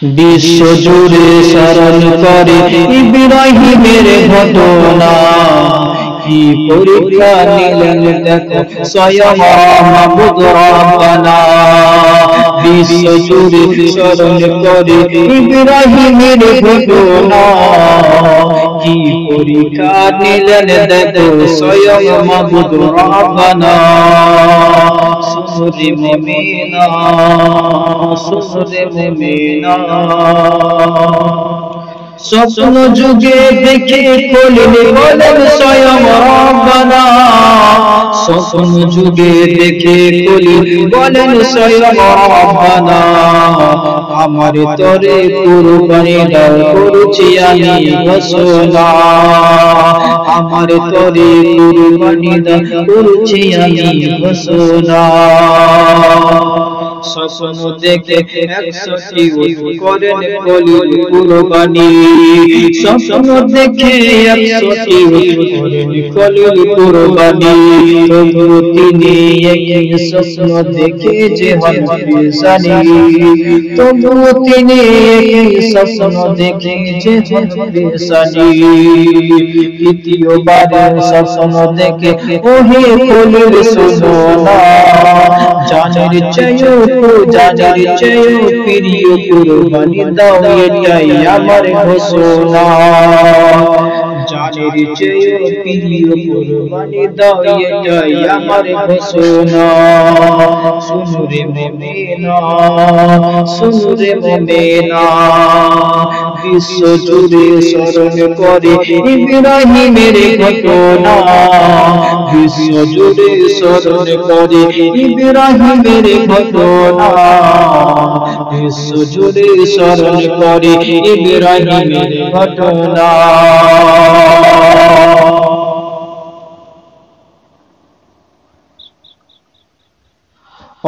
বিশ্ব জুড়ে স্মরণ করে ইব্রাহিমের ঘটনা, কি পরীক্ষা নিলেন দেখো স্বয়ং মাবুদ রব্বানা। বিশ্ব জুড়ে স্মরণ করে ইব্রাহিমের ঘটনা, কি পরীক্ষা নিলেন দেখো স্বয়ং মাবুদ রব্বানা। সুরে মুমিনা, সুরে মুমিনা, স্বপ্ন যুগে দেখে খলিল বলেন স্বয়ং রব্বানা। স্বপ্ন যুগে দেখে খলিল বলেন স্বয়ং রব্বানা। আমার তরে কুরবানি দাও করছি আমি ঘোষণা, আমার তরে কুরবানি দাও করছি আমি ঘোষণা। স্বপ্ন দেখে 100টি উট করেন খলিল কুরবানি, স্বপ্ন দেখে 100টি উট করেন খলিল কুরবানি। তবু তিনি একই স্বপ্ন দেখে যে হন পেরেশানি, তবু তিনি একই স্বপ্ন দেখে যে হন পেরেশানি। তৃতীয়বার স্বপ্ন দেখে ওহে খলিল শোনো না, জানের চেয়েও জানের চেয়েও প্রিয় কুরবানি দাও এটাই আমার ঘোষণা। জানের চেয়েও প্রিয় কুরবানি দাও এটাই আমার ঘোষণা। সুরে মুমিনা, সুরে মুমিনা, বিশ্ব জুড়ে স্মরণ করে ইব্রাহিমের ঘটনা, বিশ্ব জুড়ে স্মরণ করে ইব্রাহিমের ঘটনা, বিশ্ব জুড়ে স্মরণ করে ইব্রাহিমের ঘটনা।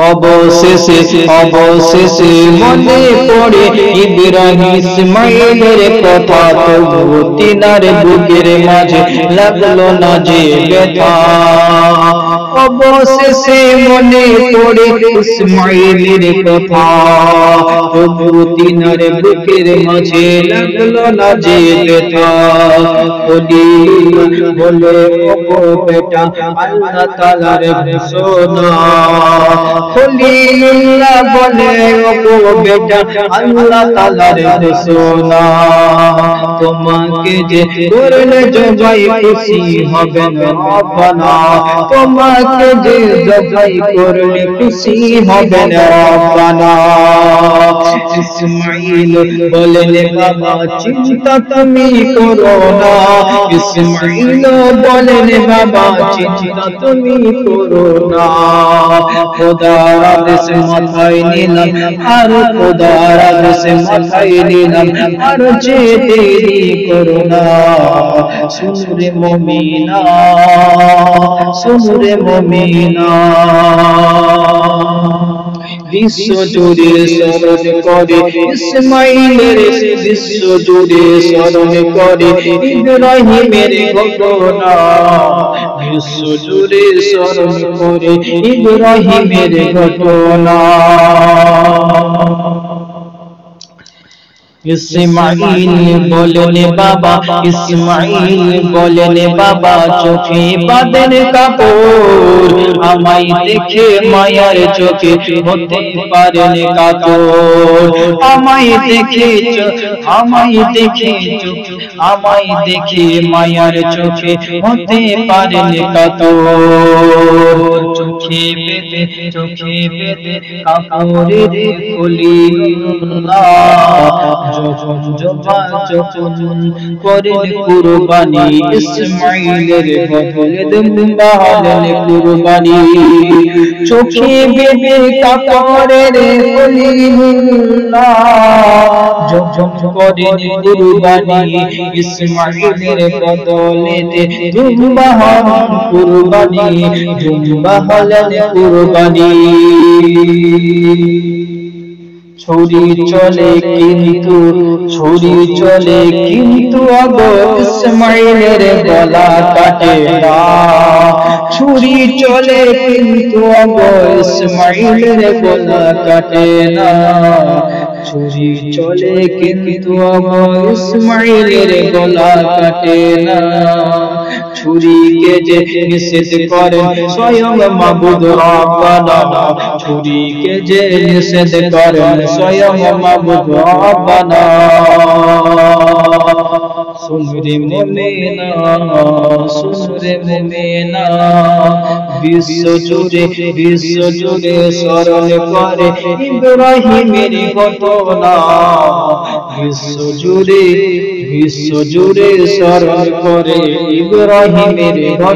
অবশেষে অবশেষে মনে পড়ে ইব্রাহিম ইসমাইলের কথা, তবু তিনার বুকের মাঝে লাগলো না যে ব্যথা। অবশেষে মনে পড়ে ইসমাইলের কথা, তবু তিনার বুকের মাঝে লাগলো না যে ব্যথা। খলিল বলে ওগো বেটা আল্লাহ তাআলার ঘোষণা, খলিলুল্লাহ বলে ওগো বেটা আল্লাহ তাআলার ঘোষণা। তোমাকে যে করলে জবাই খুশি হবেন রব্বানা, তোমাকে যে জবাই করলে খুশি হবেন রব্বানা। ইসমাইল বলেন বাবা চিন্তা তুমি করো না, ইসমাইল বলেন বাবা চিন্তা তুমি করো না। খোদার আদেশ মাথায় নিলাম আর খোদার আদেশ মাথায় নিলাম আর যে দেরি করো না। সুরে মুমিনা, সুরে মুমিনা, বিশ্ব জুড়ে স্মরণ করে ইসমাইলের, বিশ্ব জুড়ে স্মরণ করে ইব্রাহিমের ঘটনা, বিশ্ব জুড়ে স্মরণ করে ইব্রাহিমের ঘটনা। ইসমাইল বলেন বাবা, ইসমাইল বলেন বাবা চোখে বাঁধেন কাপড়, আমায় দেখে মায়ার চোখে হতে পারেন কাতর। আমায় দেখে আমায় দেখে আমায় দেখে মায়ার চোখে হতে পারেন কাতর। চোখে বেঁধে চোখে বেঁধে কাপড়ের খলিলুল্লাহ, যখন জবা যখন করেন কুরবানি, ইসমাইলের বদলে দুম্বা হলেন কুরবানি। চোখে বেঁধে কাপড়ের খলিলুল্লাহ, যখন করেন কুরবানি, ইসমাইলের বদলে দুম্বা হলেন কুরবানি, দুম্বা হলেন কুরবানি। ছুরি চলে কিন্তু ছুরি চলে কিন্তু আগো ইসমাইলের গলা কাটে না, ছুরি চলে কিন্তু আগো ইসমাইলের গলা কাটে না। ছুরি চলে কিন্তু আবু ইসমাইলের গলা কাটে না। ছুরিকে যে নিষেধ করেন স্বয়ং মাবুদ রব্বানা, ছুরিকে যে নিষেধ করেন স্বয়ং মাবুদ রব্বানা। सुन रे मोमेना, सुन रे मोमेना, विश्व जुड़े स्मरण करे इब्राहिमेर घटना। विश्व जुड़े स्मरण करे इब्राहिमेर घटना।